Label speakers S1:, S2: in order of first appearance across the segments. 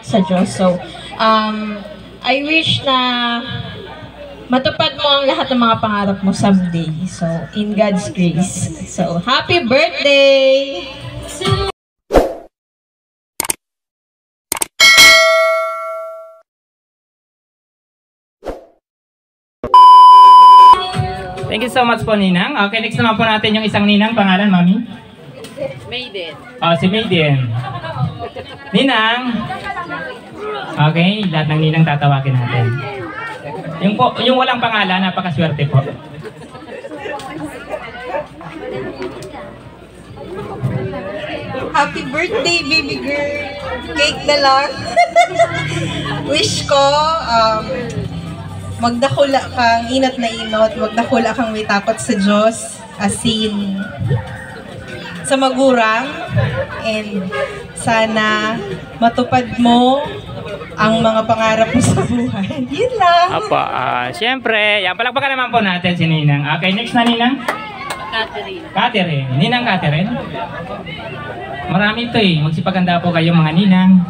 S1: sa Diyos. So, I wish na matupad mo ang lahat ng mga pangarap mo someday. So, in God's grace. So, happy birthday!
S2: Thank you so much po, Ninang. Okay, next naman po natin yung isang Ninang. Pangalan, Mami?
S3: Maiden.
S2: Oh, si Maiden. Ninang. Okay, lahat ng Ninang tatawagin natin. Yung walang pangalan, napakaswerte po.
S1: Happy birthday, baby girl! Cake na lang. Wish ko, magdakula kang inat na inot, magdakula kang may takot sa Diyos, as in, sa magurang, and sana matupad mo ang mga pangarap mo sa buhay. Yun lang.
S2: Apo, siyempre, yan, palakpakan naman po natin si Ninang. Okay, next na Ninang.
S3: Catherine.
S2: Catherine. Ninang Catherine. Marami ito eh. Magsipaganda po kayo mga Ninang.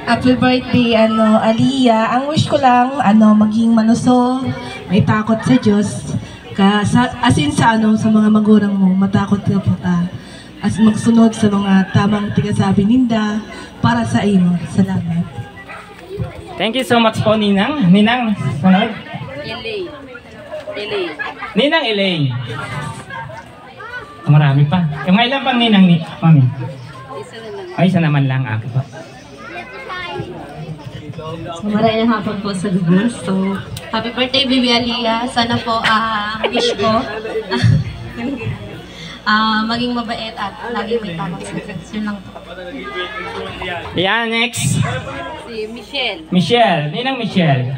S4: Happy birthday, Aliyah. Ang wish ko lang, maging malusog, may takot sa Diyos. Asin sa mga magurang mo, matakot ka po ka. As magsunod sa mga tamang tigasabi ninda para sa iyo. Salamat.
S2: Thank you so much po, Ninang. Ninang, sunod.
S3: Elaine.
S2: Ninang Elaine. Marami pa. Yung ilan pang Ninang ni Mami? Ay, isa naman lang ako po.
S5: So, maraming hapon po sa Google. So, happy birthday, Baby Aliyah. Sana po, wish ko, maging mabait at laging may tamang success. Yun lang po.
S2: Yeah, next.
S3: Si Michelle.
S2: Michelle. Ninang Michelle.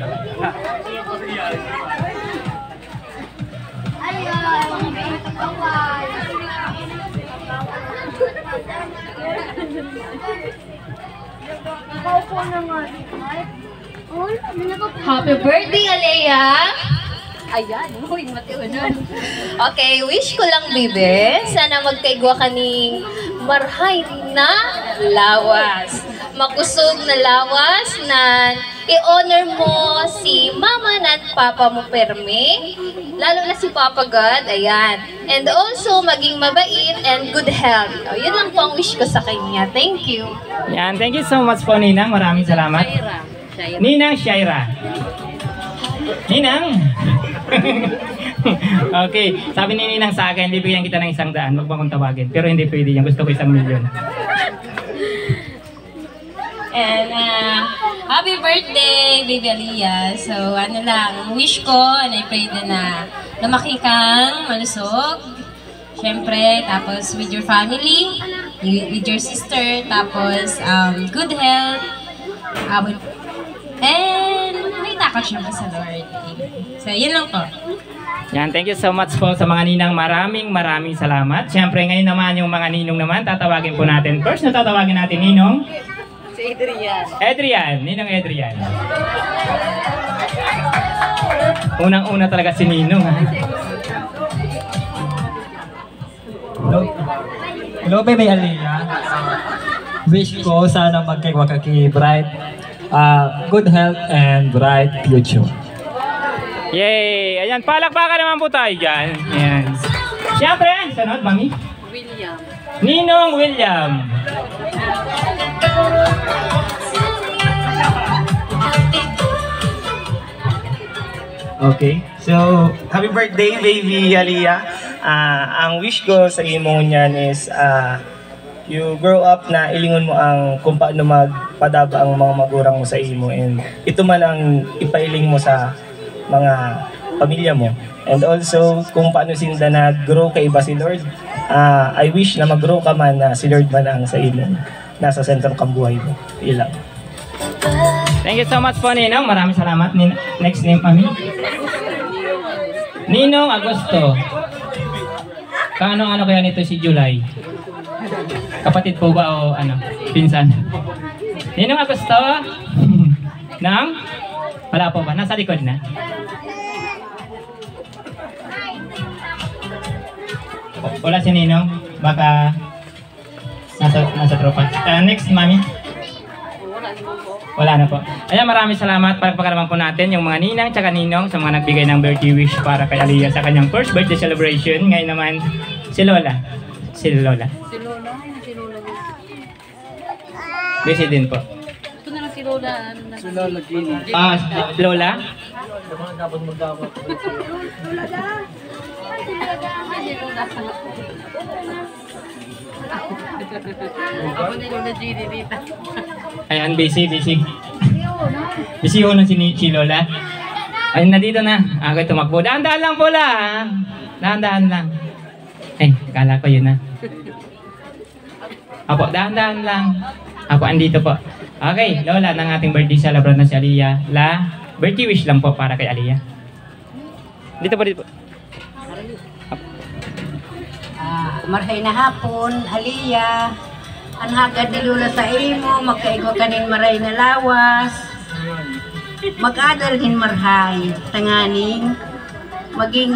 S5: Happy birthday, Aliyah!
S3: Ayan, uy, matiunan.
S5: Okay, wish ko lang, Bibe, sana magkaigwa ka ni marhay na lawas. Makusog na lawas na i-honor mo si mama at papa mo perme, lalo na si Papa God, ayan. And also, maging mabait and good health. O, yun lang po ang wish ko sa kanya. Thank you.
S2: Yan, thank you so much po, Ninang. Maraming salamat.
S3: Shaira.
S2: Ninang Shaira. Ninang! Okay, sabi ni Ninang sa akin, bibigyan kita ng 100, wag mo akong tawagin. Pero hindi pwede yan, gusto ko 1,000,000.
S5: And happy birthday, Baby Aliyah. So, wish ko, and I pray na lumaki kang malusog. Siyempre, tapos with your family, with your sister, tapos good health, and may takot siyempre sa Lord. So, yun lang po.
S2: Yan, thank you so much po sa mga Ninang. Maraming salamat. Siyempre, ngayon naman yung mga Ninong naman, tatawagin po natin. First na tatawagin natin, Ninong.
S3: Si Adrian.
S2: Adrian, Ninong Adrian. Unang-una talaga si Ninong, ha?
S6: Hello, Baby Aliyah. Wish ko sana magkaiwa ka kay bright, good health and bright future.
S2: Yay! Ayan, palakpakan naman po tayo dyan. Ayan. Siyempre, sunod, Mami.
S3: William.
S2: Ninong William.
S7: Okay. So, happy birthday, Baby Aliyah. Ang wish ko sa imo niyan is you grow up na ilingon mo ang kung paano magpadaba ang mga magurang mo sa imo, and ito man ang ipailing mo sa mga pamilya mo. And also, kung paano sinda na-grow kay iba si Lord, I wish na mag-grow ka man na si Lord man ang sa imo, nasa sentro kang buhay mo. Ilang.
S2: Thank you so much po, Ninong. Maraming salamat. Next name, Mami. Ninong Agosto. Kaano-ano kaya nito si July? Kapatid po ba o pinsan? Ninong Agosto? Nang? Wala po ba? Nasa likod na? Wala si Ninong? Baka Nasa tropa. Next, mami. Wala na po. Ayan, maraming salamat. Pagpagalaman po natin yung mga ninang tsaka ninong sa mga nagbigay ng birthday wish para kay Aliyah sa kanyang first birthday celebration. Ngayon naman, si Lola. Si Lola.
S3: Si Lola. Si Lola.
S2: Busy din po.
S3: Ito na lang si Lola. Ano na? Si Lola.
S2: Lola?
S3: Ako ni Lola Gini dito.
S2: Ayan, busy. Busy ho na si Lola. Ayun na dito na. Ako tumakbo. Dahan-dahan lang po la. Dahan-dahan lang. Ay, kala ko yun na. Apo, dahan-dahan lang. Apo, andito po. Okay, Lola, ng ating birthday celebrant na si Aliyah. Birthday wish lang po para kay Aliyah. Dito po.
S8: Marhay na hapon, Aliyah. Ang hagad ni Lola sa imo, magkaigwa kanin maray na lawas. Mag-adal din marhay, tanganing, maging